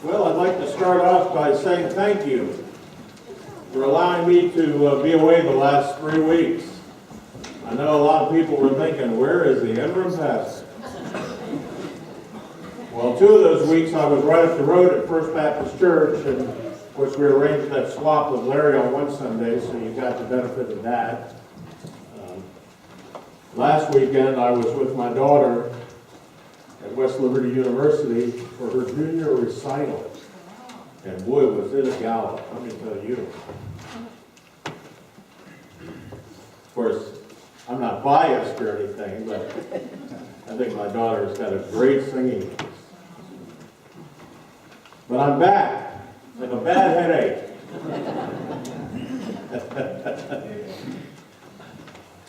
Well, I'd like to start off by saying thank you for allowing me to be away the last 3 weeks. I know a lot of people were thinking, where is the interim pastor? Well, 2 of those weeks I was right up the road at First Baptist Church, and of course we arranged that swap with Larry on one Sunday, so you got the benefit of that. Last weekend I was with my daughter at West Liberty University for her junior recital. And boy, was it a gala, let me tell you. Of course, I'm not biased or anything, but I think my daughter's got a great singing voice. But I'm back, like a bad headache.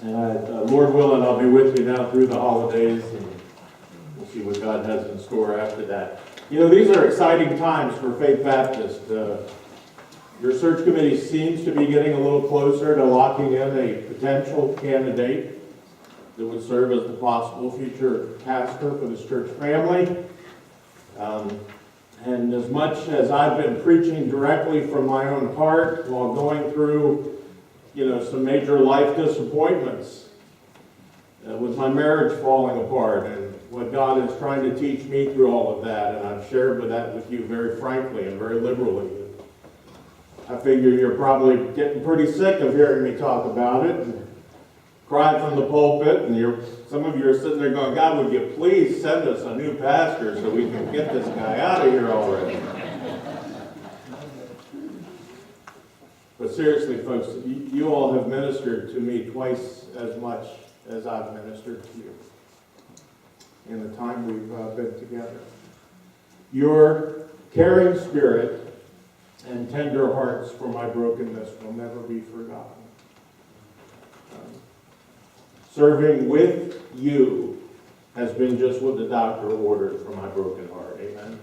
And Lord willing, I'll be with you now through the holidays, and we'll see what God has in store after that. You know, these are exciting times for Faith Baptist. Your search committee seems to be getting a little closer to locking in a potential candidate that would serve as the possible future pastor for this church family. And as much as I've been preaching directly from my own heart while going through, some major life disappointments, with my marriage falling apart and what God is trying to teach me through all of that, and I've shared that with you very frankly and very liberally. I figure you're probably getting pretty sick of hearing me talk about it and cry from the pulpit, and some of you are sitting there going, God, would you please send us a new pastor so we can get this guy out of here already? But seriously, folks, you all have ministered to me twice as much as I've ministered to you in the time we've been together. Your caring spirit and tender hearts for my brokenness will never be forgotten. Serving with you has been just what the doctor ordered for my broken heart. Amen?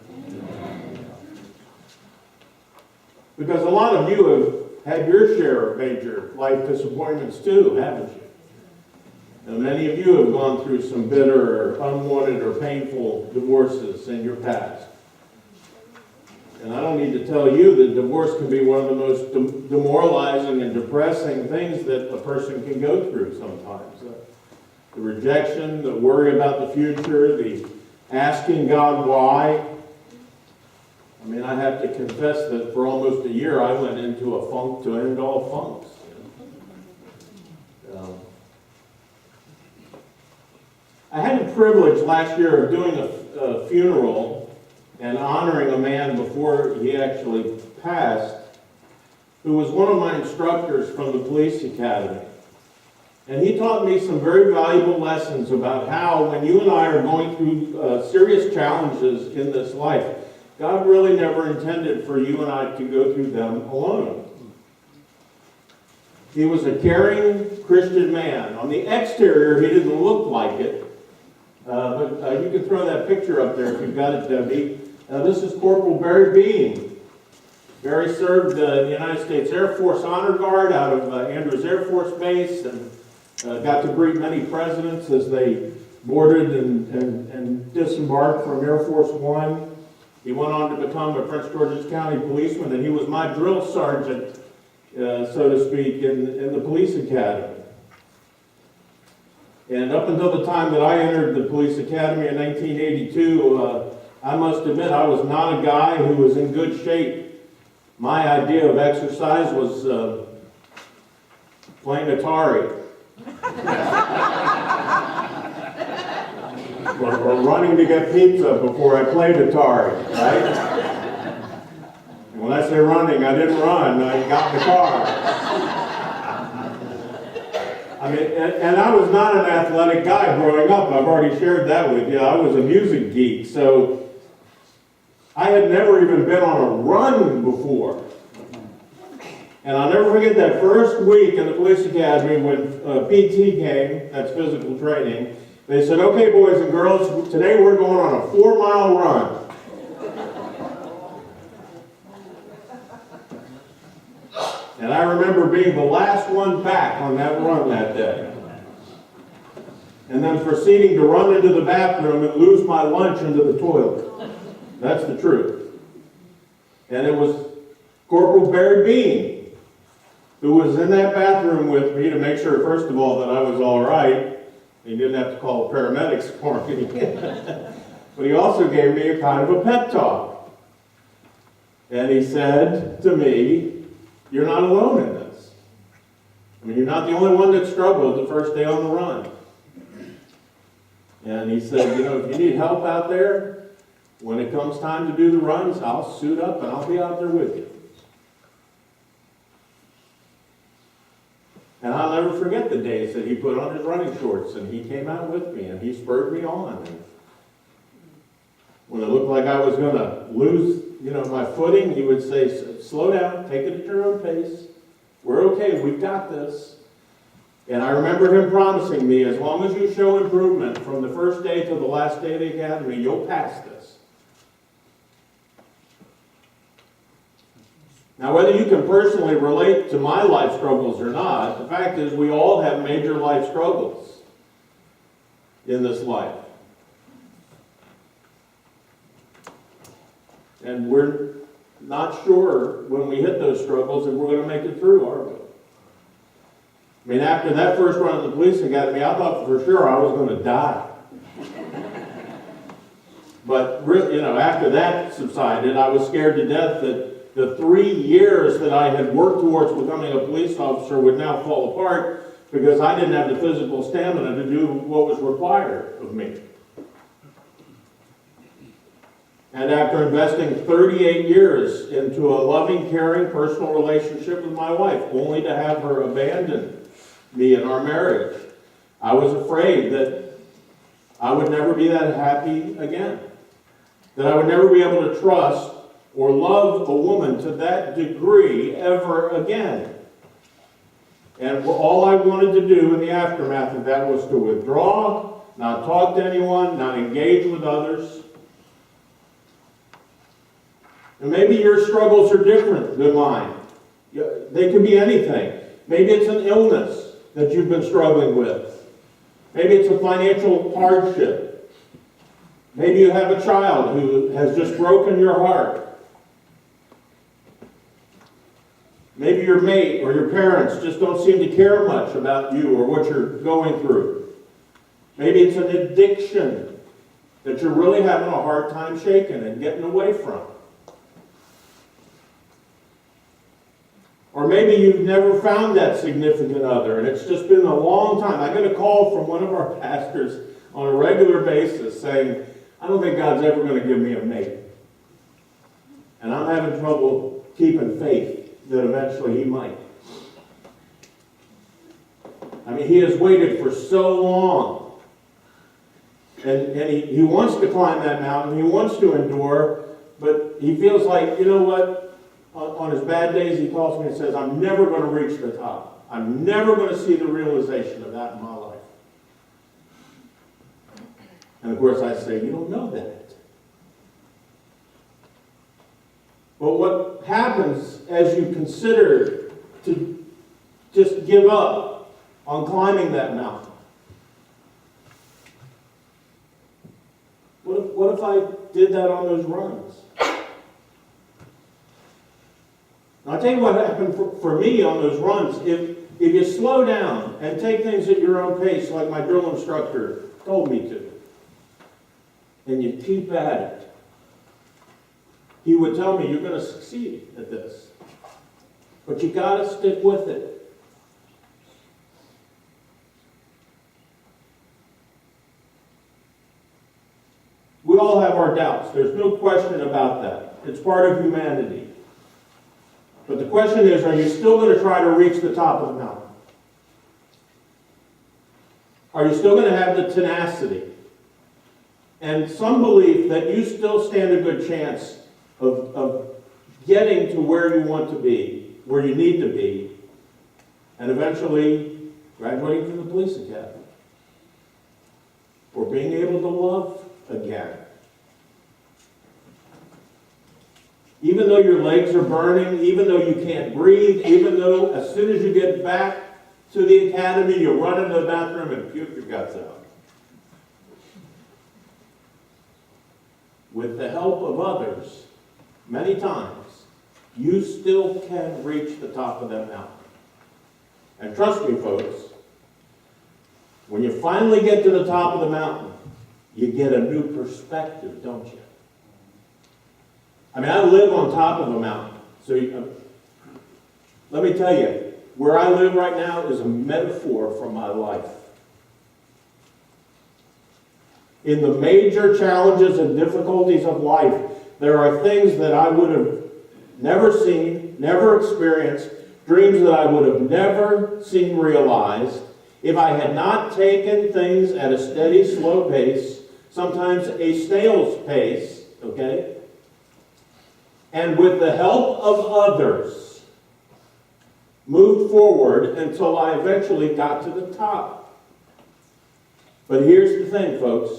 Because a lot of you have had your share of major life disappointments too, haven't you? And many of you have gone through some bitter or unwanted or painful divorces in your past. And I don't need to tell you that divorce can be one of the most demoralizing and depressing things that a person can go through sometimes. The rejection, the worry about the future, the asking God why. I mean, I have to confess that for almost a year I went into a funk to end all funks. I had the privilege last year of doing a funeral and honoring a man before he actually passed, who was one of my instructors from the police academy. And he taught me some very valuable lessons about how, when you and I are going through serious challenges in this life, God really never intended for you and I to go through them alone. He was a caring Christian man. On the exterior, he didn't look like it. But you can throw that picture up there if you've got it, Debbie. This is Corporal Barry Bean. Barry served the United States Air Force Honor Guard out of Andrews Air Force Base, and got to greet many presidents as they boarded and disembarked from Air Force One. He went on to become a Prince George's County policeman, and he was my drill sergeant, so to speak, in the police academy. And up until the time that I entered the police academy in 1982, I must admit I was not a guy who was in good shape. My idea of exercise was playing Atari. or running to get pizza before I played Atari, right? And when I say running, I didn't run, I got in the car. I mean, and I was not an athletic guy growing up. I've already shared that with you. I was a music geek, so I had never even been on a run before. And I'll never forget that first week in the police academy when PT came, that's physical training. They said, okay, boys and girls, today we're going on a 4-mile run. And I remember being the last one back on that run that day. And then proceeding to run into the bathroom and lose my lunch into the toilet. That's the truth. And it was Corporal Barry Bean, who was in that bathroom with me to make sure, first of all, that I was all right. He didn't have to call paramedics for me. But he also gave me a kind of a pep talk. And he said to me, "You're not alone in this. I mean, you're not the only one that struggled the first day on the run." And he said, "If you need help out there, when it comes time to do the runs, I'll suit up and I'll be out there with you." And I'll never forget the days that he put on his running shorts and he came out with me and he spurred me on. And when it looked like I was going to lose, my footing, he would say, "Slow down, take it at your own pace. We're okay, we've got this." And I remember him promising me, as long as you show improvement from the first day to the last day of the academy, you'll pass this. Now, whether you can personally relate to my life struggles or not, the fact is we all have major life struggles in this life. And we're not sure when we hit those struggles if we're going to make it through, are we? I mean, after that first run at the police academy, I thought for sure I was going to die. But, after that subsided, I was scared to death that the 3 years that I had worked towards becoming a police officer would now fall apart because I didn't have the physical stamina to do what was required of me. And after investing 38 years into a loving, caring, personal relationship with my wife, only to have her abandon me in our marriage, I was afraid that I would never be that happy again. That I would never be able to trust or love a woman to that degree ever again. And all I wanted to do in the aftermath of that was to withdraw, not talk to anyone, not engage with others. And maybe your struggles are different than mine. They could be anything. Maybe it's an illness that you've been struggling with. Maybe it's a financial hardship. Maybe you have a child who has just broken your heart. Maybe your mate or your parents just don't seem to care much about you or what you're going through. Maybe it's an addiction that you're really having a hard time shaking and getting away from. Or maybe you've never found that significant other and it's just been a long time. I get a call from one of our pastors on a regular basis saying, "I don't think God's ever going to give me a mate. And I'm having trouble keeping faith that eventually he might." I mean, he has waited for so long. And he wants to climb that mountain. He wants to endure. But he feels like, what? On his bad days, he calls me and says, "I'm never going to reach the top. I'm never going to see the realization of that in my life." And of course I say, "You don't know that." But what happens as you consider to just give up on climbing that mountain? What if I did that on those runs? I'll tell you what happened for me on those runs. If you slow down and take things at your own pace, like my drill instructor told me to, and you keep at it, he would tell me, "You're going to succeed at this. But you got to stick with it." We all have our doubts. There's no question about that. It's part of humanity. But the question is, are you still going to try to reach the top of the mountain? Are you still going to have the tenacity and some belief that you still stand a good chance of getting to where you want to be, where you need to be, and eventually graduating from the police academy? Or being able to love again? Even though your legs are burning, even though you can't breathe, even though as soon as you get back to the academy, you run into the bathroom and puke your guts out. With the help of others, many times, you still can reach the top of that mountain. And trust me, folks, when you finally get to the top of the mountain, you get a new perspective, don't you? I mean, I live on top of a mountain. So let me tell you, where I live right now is a metaphor for my life. In the major challenges and difficulties of life, there are things that I would have never seen, never experienced, dreams that I would have never seen realized if I had not taken things at a steady, slow pace, sometimes a snail's pace, okay? And with the help of others, moved forward until I eventually got to the top. But here's the thing, folks.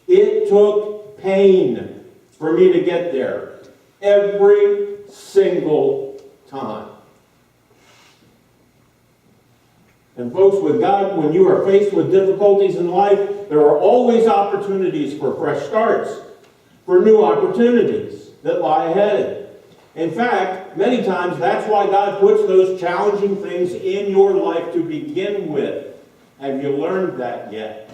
It took pain for me to get there every single time. And folks, with God, when you are faced with difficulties in life, there are always opportunities for fresh starts, for new opportunities that lie ahead. In fact, many times that's why God puts those challenging things in your life to begin with. Have you learned that yet?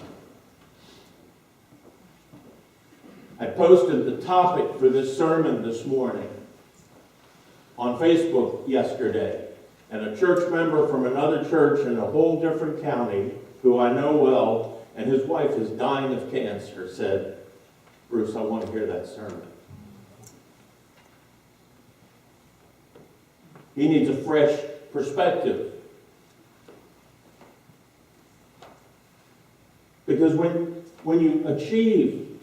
I posted the topic for this sermon this morning on Facebook yesterday. And a church member from another church in a whole different county, who I know well, and his wife is dying of cancer, said, "Bruce, I want to hear that sermon." He needs a fresh perspective. Because when you achieve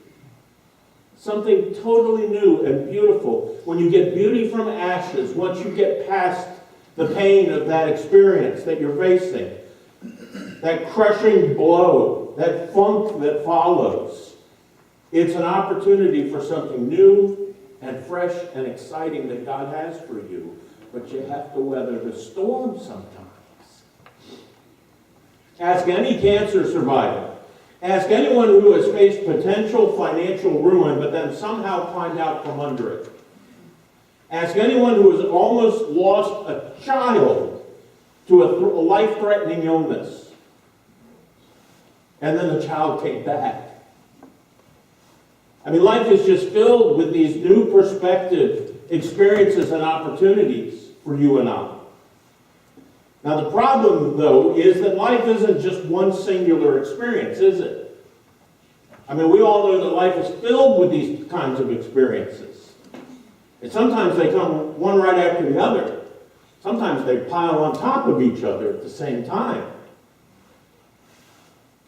something totally new and beautiful, when you get beauty from ashes, once you get past the pain of that experience that you're facing, that crushing blow, that funk that follows, it's an opportunity for something new and fresh and exciting that God has for you. But you have to weather the storm sometimes. Ask any cancer survivor. Ask anyone who has faced potential financial ruin but then somehow climbed out from under it. Ask anyone who has almost lost a child to a life-threatening illness, and then the child came back. I mean, life is just filled with these new perspective experiences and opportunities for you and I. Now, the problem, though, is that life isn't just one singular experience, is it? I mean, we all know that life is filled with these kinds of experiences. And sometimes they come one right after the other. Sometimes they pile on top of each other at the same time.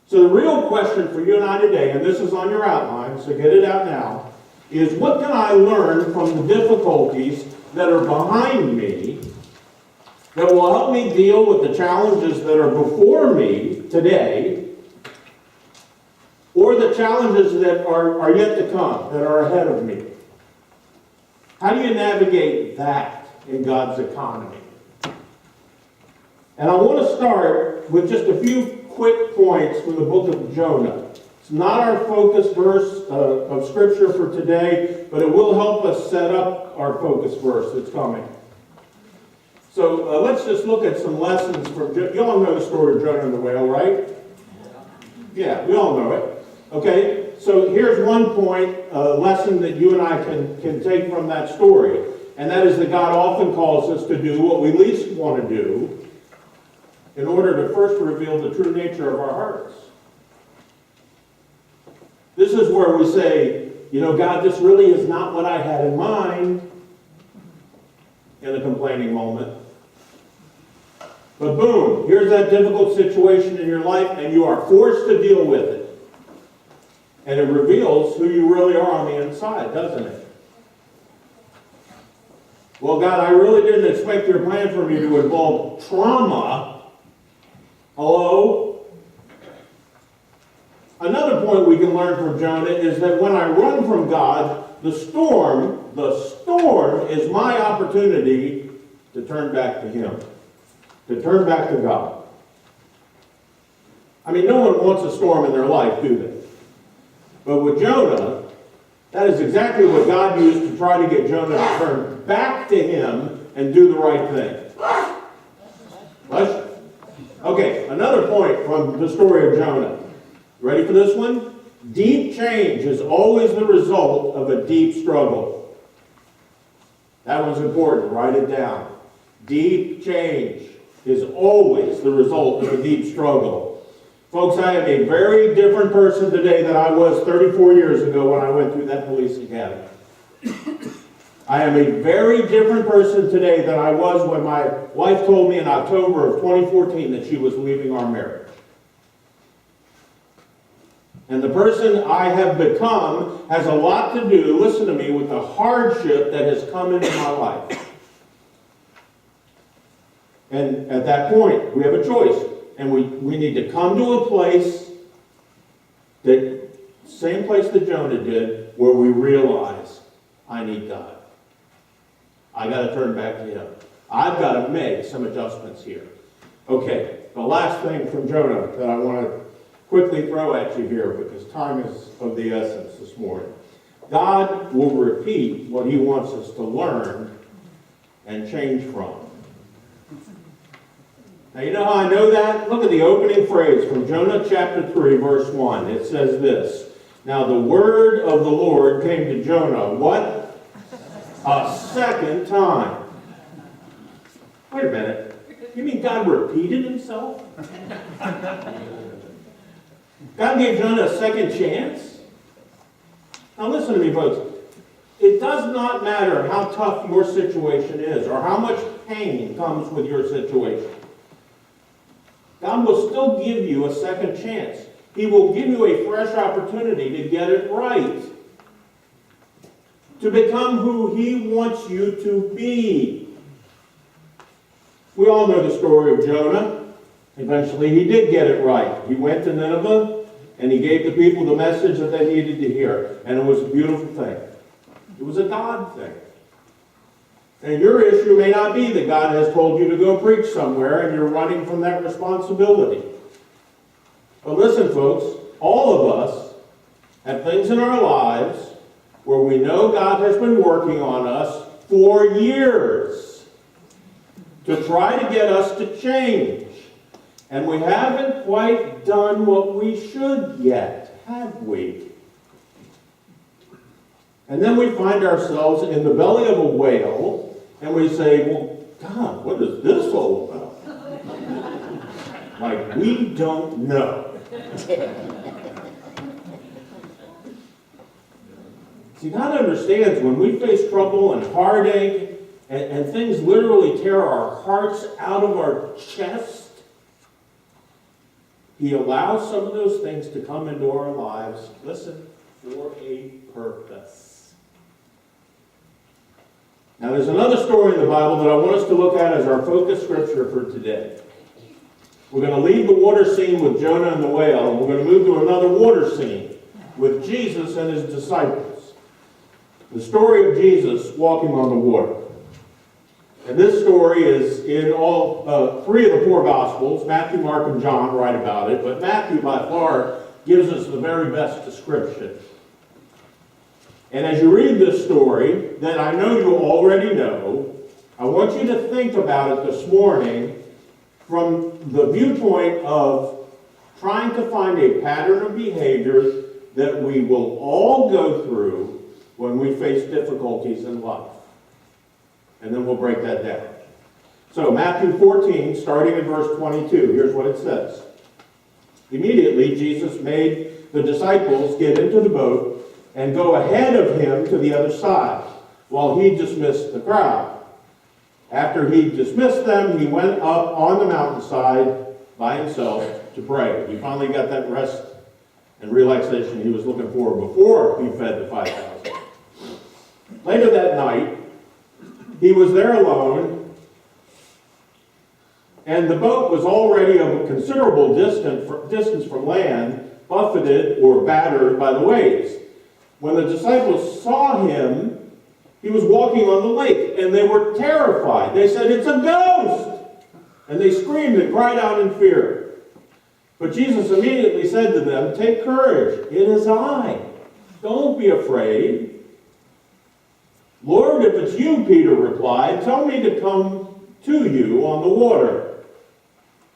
So the real question for you and I today, and this is on your outline, so get it out now, is what can I learn from the difficulties that are behind me that will help me deal with the challenges that are before me today, or the challenges that are yet to come, that are ahead of me? How do you navigate that in God's economy? And I want to start with just a few quick points from the book of Jonah. It's not our focus verse of Scripture for today, but it will help us set up our focus verse that's coming. So let's just look at some lessons from Jonah. You all know the story of Jonah and the whale, right? Yeah, we all know it. Okay, so here's one point, lesson that you and I can take from that story. And that is that God often calls us to do what we least want to do in order to first reveal the true nature of our hearts. This is where we say, you know, God, this really is not what I had in mind in a complaining moment. But boom, here's that difficult situation in your life, and you are forced to deal with it. And it reveals who you really are on the inside, doesn't it? Well, God, I really didn't expect your plan for me to involve trauma. Hello? Another point we can learn from Jonah is that when I run from God, the storm is my opportunity to turn back to Him, to turn back to God. I mean, no one wants a storm in their life, do they? But with Jonah, that is exactly what God used to try to get Jonah to turn back to Him and do the right thing. Bless you. Okay, another point from the story of Jonah. Ready for this one? Deep change is always the result of a deep struggle. That one's important. Write it down. Deep change is always the result of a deep struggle. Folks, I am a very different person today than I was 34 years ago when I went through that police academy. I am a very different person today than I was when my wife told me in October of 2014 that she was leaving our marriage. And the person I have become has a lot to do, listen to me, with the hardship that has come into my life. And at that point, we have a choice. And we need to come to a place, that same place that Jonah did, where we realize, I need God. I got to turn back to Him. I've got to make some adjustments here. Okay, the last thing from Jonah that I want to quickly throw at you here, because time is of the essence this morning. God will repeat what He wants us to learn and change from. Now, you know how I know that? Look at the opening phrase from Jonah chapter 3, verse 1. It says this: Now the word of the Lord came to Jonah, what? A second time. Wait a minute. You mean God repeated Himself? God gave Jonah a second chance? Now listen to me, folks. It does not matter how tough your situation is or how much pain comes with your situation. God will still give you a second chance. He will give you a fresh opportunity to get it right. To become who He wants you to be. We all know the story of Jonah. Eventually he did get it right. He went to Nineveh and he gave the people the message that they needed to hear. And it was a beautiful thing. It was a God thing. And your issue may not be that God has told you to go preach somewhere and you're running from that responsibility. But listen, folks, all of us have things in our lives where we know God has been working on us for years to try to get us to change. And we haven't quite done what we should yet, have we? And then we find ourselves in the belly of a whale, and we say, well, God, what is this all about? Like, we don't know. See, God understands when we face trouble and heartache, and things literally tear our hearts out of our chest, He allows some of those things to come into our lives, listen, for a purpose. Now, there's another story in the Bible that I want us to look at as our focus scripture for today. We're going to leave the water scene with Jonah and the whale, and we're going to move to another water scene with Jesus and His disciples. The story of Jesus walking on the water. And this story is in all three of the four Gospels. Matthew, Mark, and John write about it, but Matthew by far gives us the very best description. And as you read this story, that I know you already know, I want you to think about it this morning from the viewpoint of trying to find a pattern of behavior that we will all go through when we face difficulties in life. And then we'll break that down. So Matthew 14, starting in verse 22, here's what it says. Immediately Jesus made the disciples get into the boat and go ahead of Him to the other side, while He dismissed the crowd. After He dismissed them, He went up on the mountainside by Himself to pray. He finally got that rest and relaxation He was looking for before He fed the 5,000. Later that night, He was there alone, and the boat was already of a considerable distance from land, buffeted or battered by the waves. When the disciples saw Him, He was walking on the lake, and they were terrified. They said, "It's a ghost!" And they screamed and cried out in fear. But Jesus immediately said to them, "Take courage, it is I. Don't be afraid." "Lord, if it's you," Peter replied, "tell me to come to you on the water."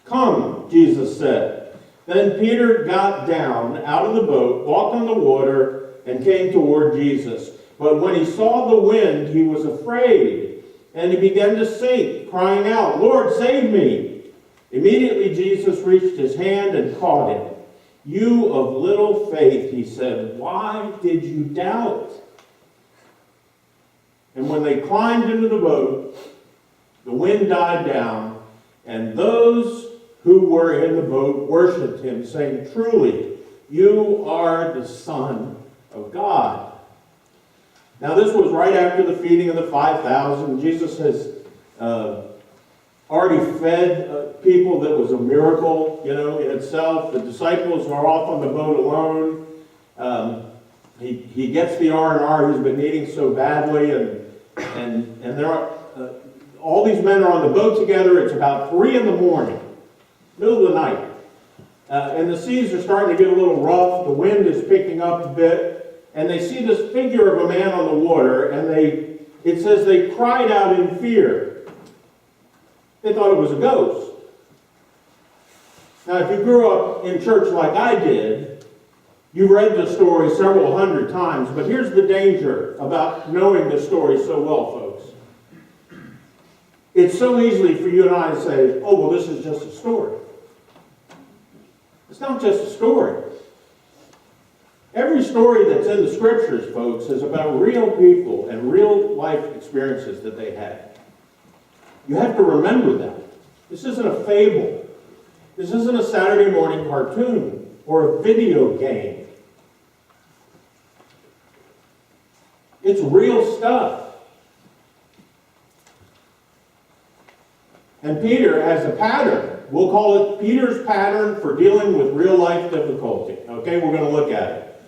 "Come," Jesus said. Then Peter got down out of the boat, walked on the water, and came toward Jesus. But when he saw the wind, he was afraid, and he began to sink, crying out, "Lord, save me!" Immediately Jesus reached his hand and caught him. "You of little faith," he said, "why did you doubt?" And when they climbed into the boat, the wind died down, and those who were in the boat worshipped him, saying, "Truly, you are the Son of God." Now this was right after the feeding of the 5,000. Jesus has already fed people. That was a miracle, in itself. The disciples are off on the boat alone. He gets the R&R who's been eating so badly, and there are all these men are on the boat together. It's about 3 in the morning, middle of the night, and the seas are starting to get a little rough. The wind is picking up a bit, and they see this figure of a man on the water, and it says they cried out in fear. They thought it was a ghost. Now, if you grew up in church like I did, you've read the story several hundred times, but here's the danger about knowing the story so well, folks. It's so easy for you and I to say, "Oh, well, this is just a story." It's not just a story. Every story that's in the scriptures, folks, is about real people and real life experiences that they had. You have to remember that. This isn't a fable. This isn't a Saturday morning cartoon or a video game. It's real stuff. And Peter has a pattern. We'll call it Peter's pattern for dealing with real life difficulty. Okay, we're going to look at it.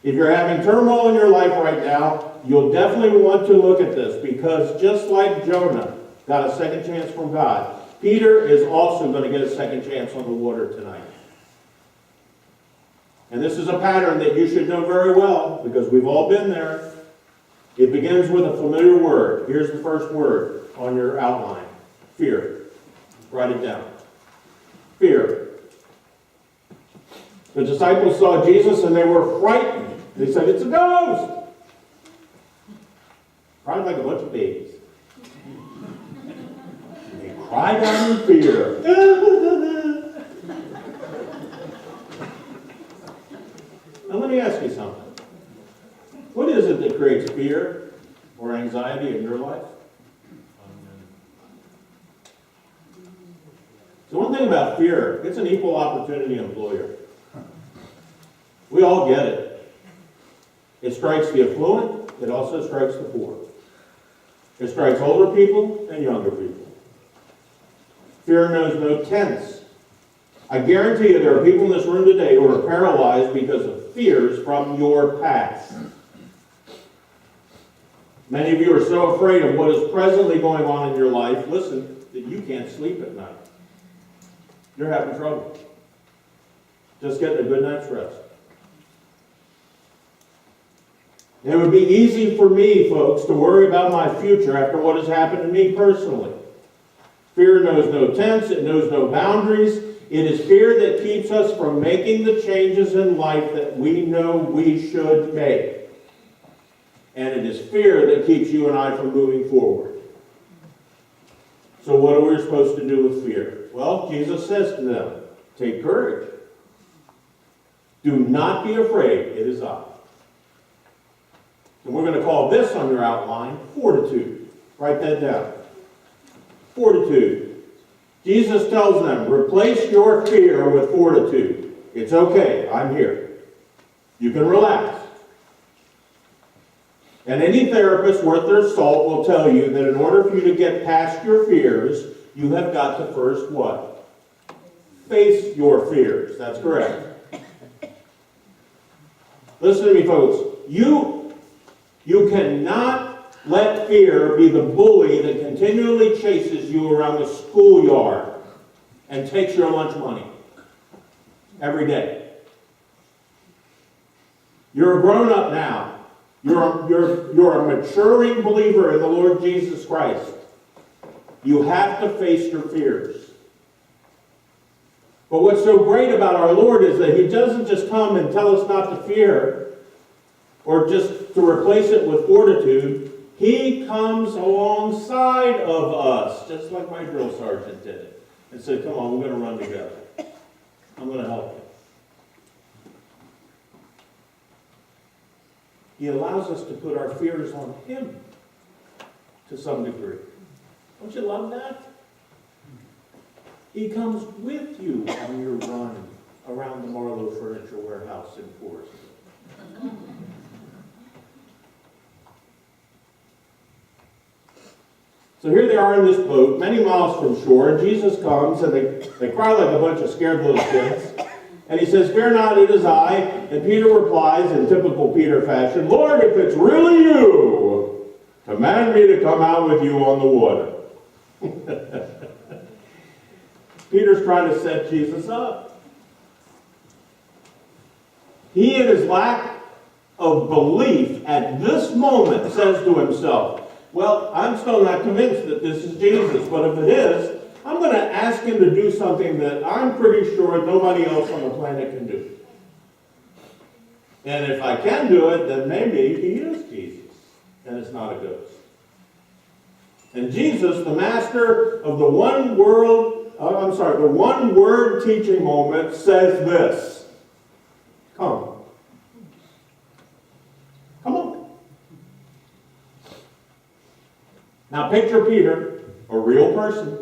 If you're having turmoil in your life right now, you'll definitely want to look at this, because just like Jonah got a second chance from God, Peter is also going to get a second chance on the water tonight. And this is a pattern that you should know very well, because we've all been there. It begins with a familiar word. Here's the first word on your outline: fear. Write it down. Fear. The disciples saw Jesus and they were frightened. They said, "It's a ghost!" Cried like a bunch of babies. They cried out in fear. Now let me ask you something. What is it that creates fear or anxiety in your life? So one thing about fear, it's an equal opportunity employer. We all get it. It strikes the affluent, it also strikes the poor. It strikes older people and younger people. Fear knows no tense. I guarantee you there are people in this room today who are paralyzed because of fears from your past. Many of you are so afraid of what is presently going on in your life, listen, that you can't sleep at night. You're having trouble just getting a good night's rest. It would be easy for me, folks, to worry about my future after what has happened to me personally. Fear knows no tense, it knows no boundaries. It is fear that keeps us from making the changes in life that we know we should make. And it is fear that keeps you and I from moving forward. So what are we supposed to do with fear? Well, Jesus says to them, take courage. Do not be afraid, it is I. And we're going to call this on your outline fortitude. Write that down. Fortitude. Jesus tells them, replace your fear with fortitude. It's okay, I'm here. You can relax. And any therapist worth their salt will tell you that in order for you to get past your fears, you have got to first what? Face your fears. That's correct. Listen to me, folks. You cannot let fear be the bully that continually chases you around the schoolyard and takes your lunch money every day. You're a grown-up now. You're a maturing believer in the Lord Jesus Christ. You have to face your fears. But what's so great about our Lord is that He doesn't just come and tell us not to fear or just to replace it with fortitude. He comes alongside of us, just like my drill sergeant did, and said, come on, we're going to run together. I'm going to help you. He allows us to put our fears on Him to some degree. Don't you love that? He comes with you on your run around the Marlowe Furniture Warehouse in Forest. So here they are in this boat, many miles from shore, and Jesus comes, and they cry like a bunch of scared little kids. And He says, fear not, it is I. And Peter replies in typical Peter fashion, Lord, if it's really you, command me to come out with you on the water. Peter's trying to set Jesus up. He, in his lack of belief at this moment, says to himself, well, I'm still not convinced that this is Jesus, but if it is, I'm going to ask Him to do something that I'm pretty sure nobody else on the planet can do. And if I can do it, then maybe He is Jesus, and it's not a ghost. And Jesus, the master of the one word teaching moment, says this, come. Come on. Now picture Peter, a real person,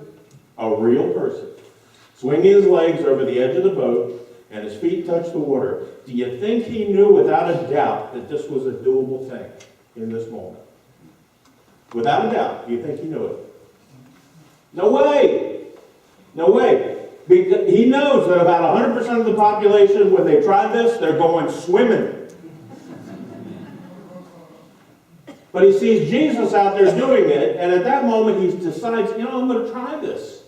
swinging his legs over the edge of the boat, and his feet touch the water. Do you think he knew without a doubt that this was a doable thing in this moment? Without a doubt, do you think he knew it? No way. No way. Because he knows that about 100% of the population, when they try this, they're going swimming. But he sees Jesus out there doing it, and at that moment he decides, I'm going to try this.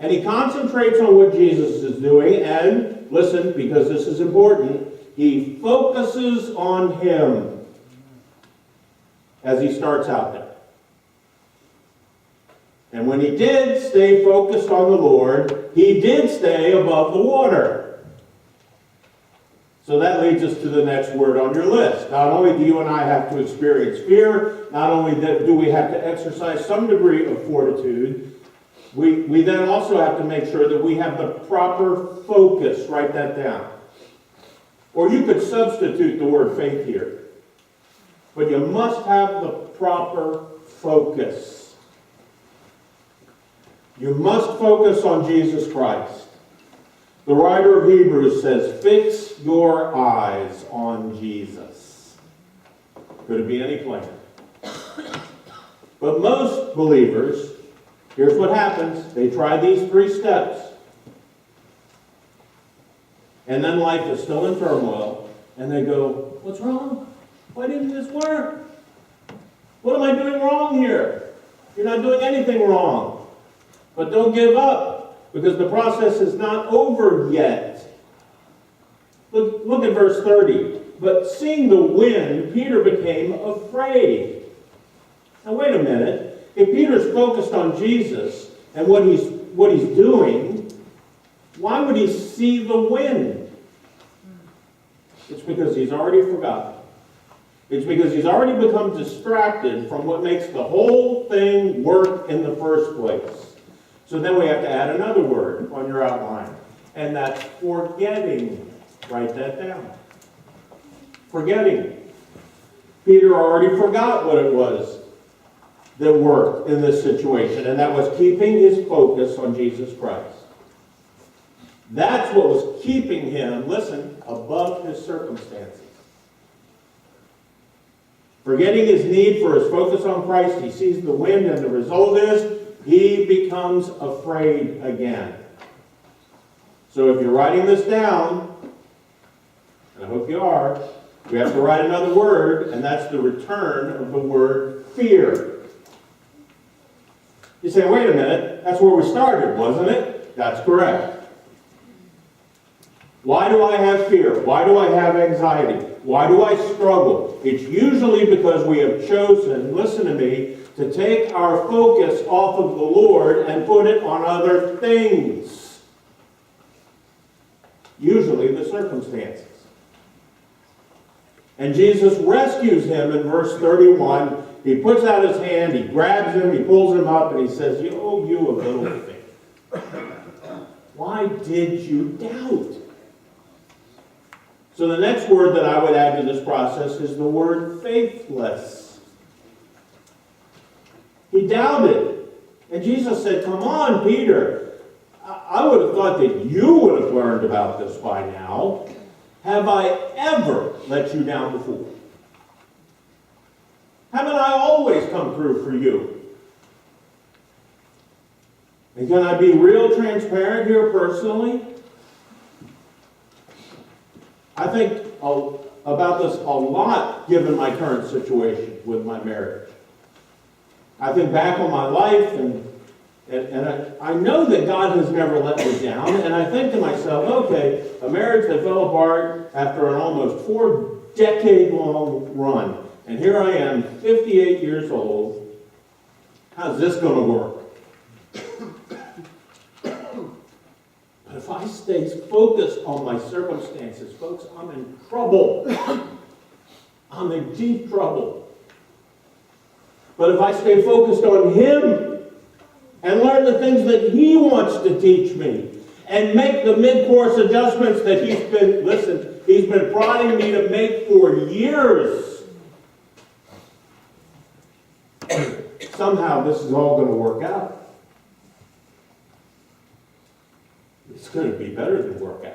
And he concentrates on what Jesus is doing, and listen, because this is important, he focuses on Him as he starts out there. And when he did stay focused on the Lord, he did stay above the water. So that leads us to the next word on your list. Not only do you and I have to experience fear, not only do we have to exercise some degree of fortitude, we then also have to make sure that we have the proper focus. Write that down. Or you could substitute the word faith here. But you must have the proper focus. You must focus on Jesus Christ. The writer of Hebrews says, fix your eyes on Jesus. Could it be any plainer? But most believers, here's what happens. They try these 3 steps. And then life is still in turmoil. And they go, what's wrong? Why didn't this work? What am I doing wrong here? You're not doing anything wrong. But don't give up, because the process is not over yet. Look at verse 30. But seeing the wind, Peter became afraid. Now wait a minute. If Peter's focused on Jesus and what he's doing, why would he see the wind? It's because he's already forgotten. It's because he's already become distracted from what makes the whole thing work in the first place. So then we have to add another word on your outline, and that's forgetting. Write that down. Forgetting. Peter already forgot what it was that worked in this situation, and that was keeping his focus on Jesus Christ. That's what was keeping him, listen, above his circumstances. Forgetting his need for his focus on Christ, he sees the wind, and the result is he becomes afraid again. So if you're writing this down, and I hope you are, we have to write another word, and that's the return of the word fear. You say, wait a minute, that's where we started, wasn't it? That's correct. Why do I have fear? Why do I have anxiety? Why do I struggle? It's usually because we have chosen, listen to me, to take our focus off of the Lord and put it on other things. Usually the circumstances. And Jesus rescues him in verse 31. He puts out his hand, he grabs him, he pulls him up, and he says, "Oh, you of little faith. Why did you doubt?" So the next word that I would add to this process is the word faithless. He doubted. And Jesus said, "Come on, Peter. I would have thought that you would have learned about this by now. Have I ever let you down before? Haven't I always come through for you?" And can I be real transparent here personally? I think about this a lot given my current situation with my marriage. I think back on my life and I know that God has never let me down, and I think to myself, okay, a marriage that fell apart after an almost 4-decade-long run, and here I am, 58 years old. How's this going to work? But if I stay focused on my circumstances, folks, I'm in trouble. I'm in deep trouble. But if I stay focused on Him and learn the things that He wants to teach me and make the mid-course adjustments that He's been prodding me to make for years, somehow this is all going to work out. It's going to be better than work out.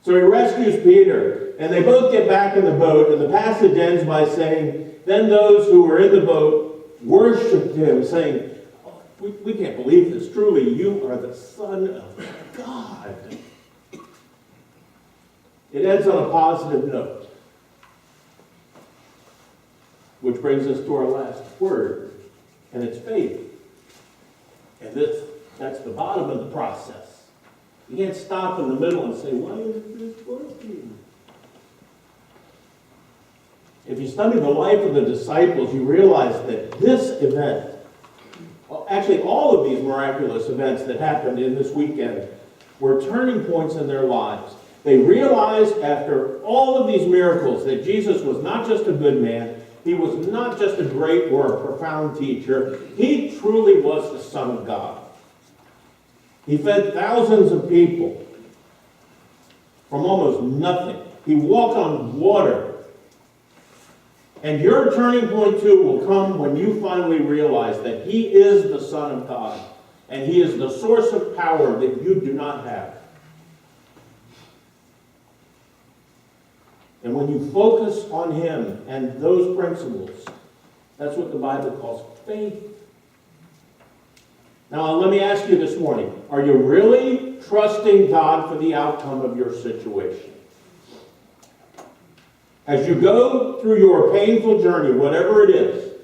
So he rescues Peter, and they both get back in the boat, and the passage ends by saying, "Then those who were in the boat worshipped him, saying, we can't believe this. Truly, you are the Son of God." It ends on a positive note, which brings us to our last word, and it's faith. And that's the bottom of the process. You can't stop in the middle and say, "Why isn't this working?" If you study the life of the disciples, you realize that this event, well, actually all of these miraculous events that happened in this weekend, were turning points in their lives. They realized after all of these miracles that Jesus was not just a good man, He was not just a great or a profound teacher, He truly was the Son of God. He fed thousands of people from almost nothing. He walked on water. And your turning point too will come when you finally realize that He is the Son of God. And He is the source of power that you do not have. And when you focus on Him and those principles, that's what the Bible calls faith. Now, let me ask you this morning, are you really trusting God for the outcome of your situation? As you go through your painful journey, whatever it is,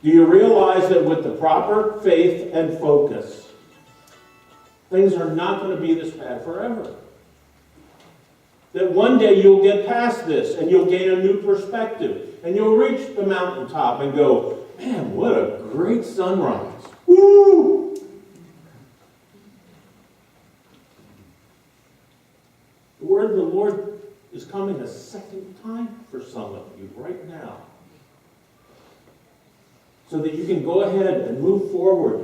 do you realize that with the proper faith and focus, things are not going to be this bad forever? That one day you'll get past this and you'll gain a new perspective and you'll reach the mountaintop and go, "Man, what a great sunrise. Woo!" The word of the Lord is coming a second time for some of you right now. So that you can go ahead and move forward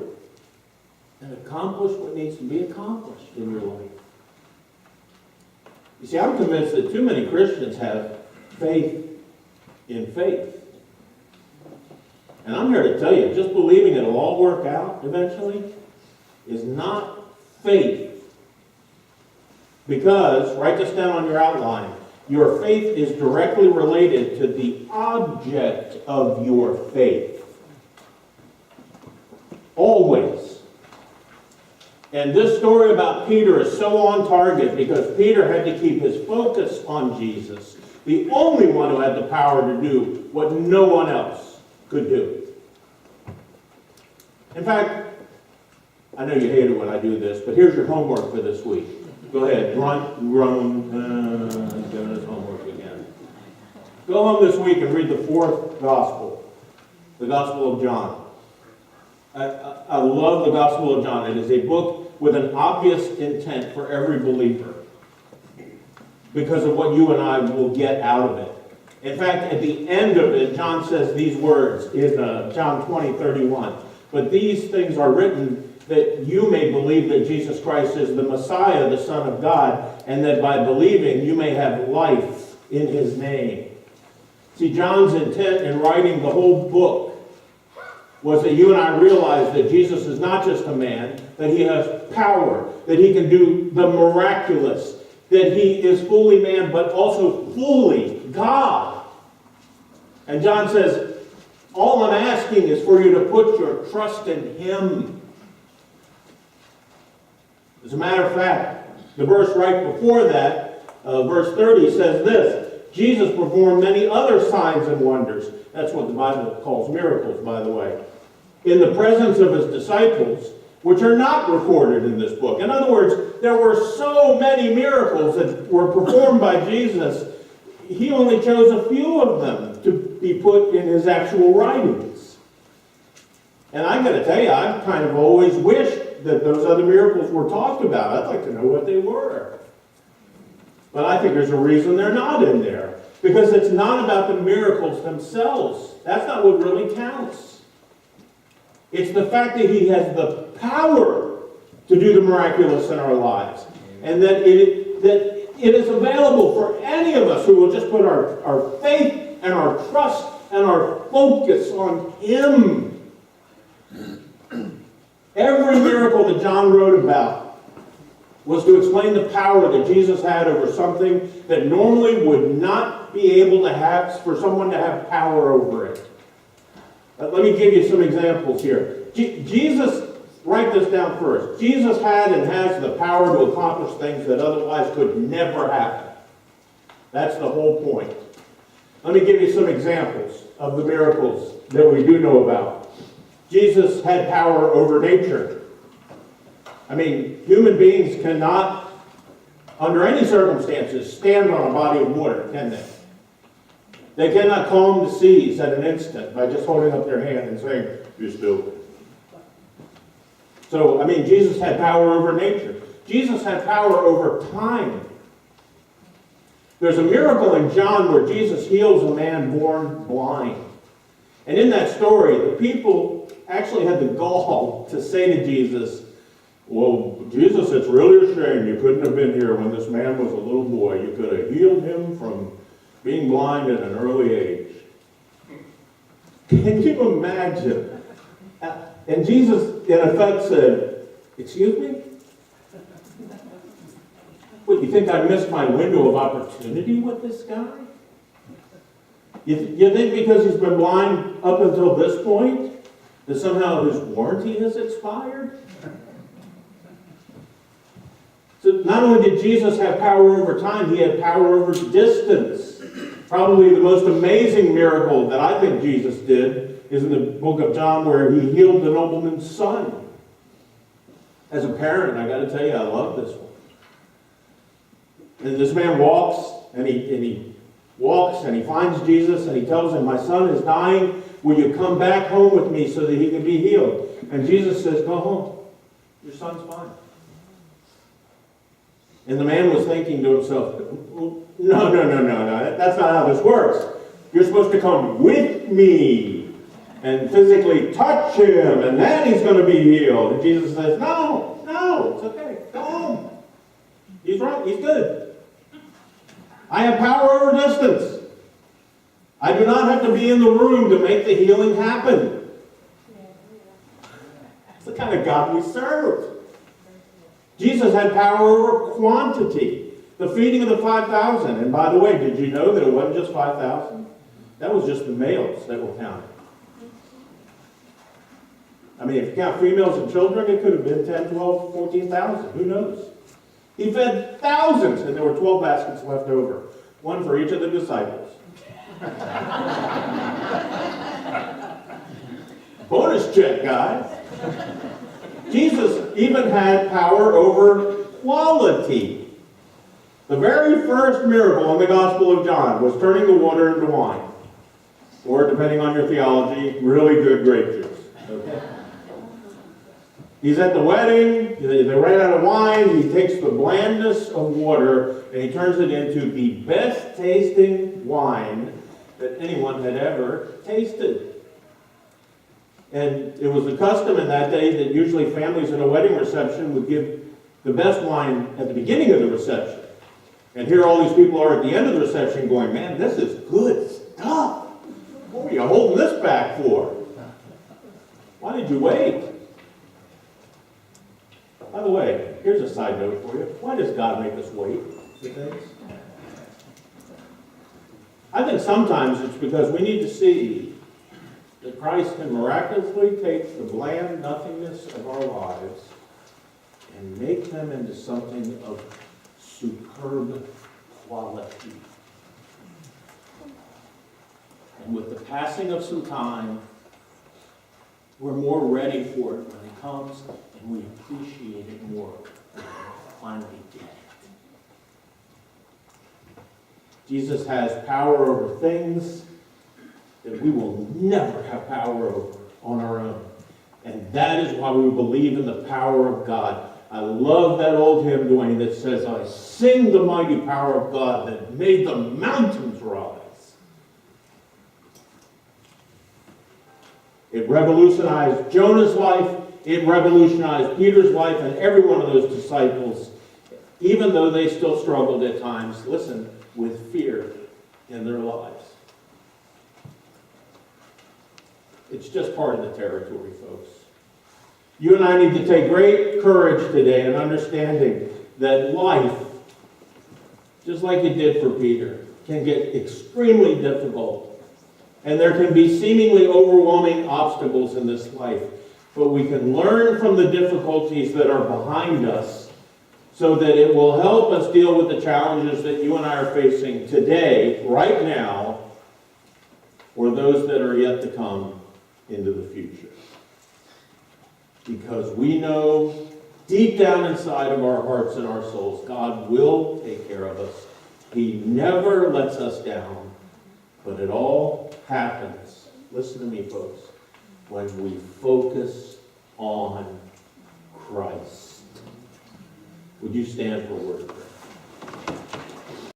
and accomplish what needs to be accomplished in your life. You see, I'm convinced that too many Christians have faith in faith. And I'm here to tell you, just believing it'll all work out eventually is not faith. Because, write this down on your outline, your faith is directly related to the object of your faith. Always. And this story about Peter is so on target because Peter had to keep his focus on Jesus, the only one who had the power to do what no one else could do. In fact, I know you hate it when I do this, but here's your homework for this week. Go ahead, grunt, groan, doing his homework again. Go home this week and read the fourth gospel, the Gospel of John. I love the Gospel of John. It is a book with an obvious intent for every believer because of what you and I will get out of it. In fact, at the end of it, John says these words in John 20:31. But these things are written that you may believe that Jesus Christ is the Messiah, the Son of God, and that by believing you may have life in his name. See, John's intent in writing the whole book was that you and I realize that Jesus is not just a man, that he has power, that he can do the miraculous, that he is fully man but also fully God. And John says, all I'm asking is for you to put your trust in him. As a matter of fact, the verse right before that, verse 30, says this: Jesus performed many other signs and wonders. That's what the Bible calls miracles, by the way. In the presence of his disciples, which are not recorded in this book. In other words, there were so many miracles that were performed by Jesus, he only chose a few of them to be put in his actual writings. And I'm going to tell you, I've kind of always wished that those other miracles were talked about. I'd like to know what they were. But I think there's a reason they're not in there. Because it's not about the miracles themselves. That's not what really counts. It's the fact that he has the power to do the miraculous in our lives. And that it is available for any of us who will just put our faith and our trust and our focus on him. Every miracle that John wrote about was to explain the power that Jesus had over something that normally would not be able to have, for someone to have power over it. Let me give you some examples here. Jesus, write this down first. Jesus had and has the power to accomplish things that otherwise could never happen. That's the whole point. Let me give you some examples of the miracles that we do know about. Jesus had power over nature. I mean, human beings cannot, under any circumstances, stand on a body of water, can they? They cannot calm the seas at an instant by just holding up their hand and saying, "Be still." So, I mean, Jesus had power over nature. Jesus had power over time. There's a miracle in John where Jesus heals a man born blind. And in that story, the people actually had the gall to say to Jesus, "Well, Jesus, it's really a shame you couldn't have been here when this man was a little boy. You could have healed him from being blind at an early age." Can you imagine? And Jesus, in effect, said, "Excuse me? What, you think I missed my window of opportunity with this guy? You think because he's been blind up until this point, that somehow his warranty has expired?" So not only did Jesus have power over time, he had power over distance. Probably the most amazing miracle that I think Jesus did is in the book of John, where he healed the nobleman's son. As a parent, I got to tell you, I love this one. And this man walks, and he walks, and he finds Jesus, and he tells him, "My son is dying. Will you come back home with me so that he can be healed?" And Jesus says, "Go home. Your son's fine." And the man was thinking to himself, no, that's not how this works. You're supposed to come with me and physically touch him, and then he's going to be healed. And Jesus says, no, it's okay. Go home. He's right. He's good. I have power over distance. I do not have to be in the room to make the healing happen. That's the kind of God we serve. Jesus had power over quantity. The feeding of the 5,000. And by the way, did you know that it wasn't just 5,000? That was just the males that were counted. I mean, if you count females and children, it could have been 10, 12, 14,000. Who knows? He fed thousands, and there were 12 baskets left over. One for each of the disciples. Bonus check, guys. Jesus even had power over quality. The very first miracle in the Gospel of John was turning the water into wine. Or, depending on your theology, really good grape juice. Okay? He's at the wedding, they ran out of wine, he takes the blandness of water and he turns it into the best tasting wine that anyone had ever tasted. And it was a custom in that day that usually families at a wedding reception would give the best wine at the beginning of the reception. And here all these people are at the end of the reception going, man, this is good stuff. What were you holding this back for? Why did you wait? By the way, here's a side note for you. Why does God make us wait for things? I think sometimes it's because we need to see that Christ can miraculously take the bland nothingness of our lives and make them into something of superb quality. And with the passing of some time, we're more ready for it when it comes, and we appreciate it more when we finally get it. Jesus has power over things that we will never have power over on our own. And that is why we believe in the power of God. I love that old hymn, Dwayne, that says, I sing the mighty power of God that made the mountains rise. It revolutionized Jonah's life. It revolutionized Peter's life and every one of those disciples, even though they still struggled at times, listen, with fear in their lives. It's just part of the territory, folks. You and I need to take great courage today in understanding that life, just like it did for Peter, can get extremely difficult. And there can be seemingly overwhelming obstacles in this life. But we can learn from the difficulties that are behind us so that it will help us deal with the challenges that you and I are facing today, right now, or those that are yet to come into the future. Because we know deep down inside of our hearts and our souls, God will take care of us. He never lets us down. But it all happens, listen to me folks, when we focus on Christ. Would you stand for a word of prayer?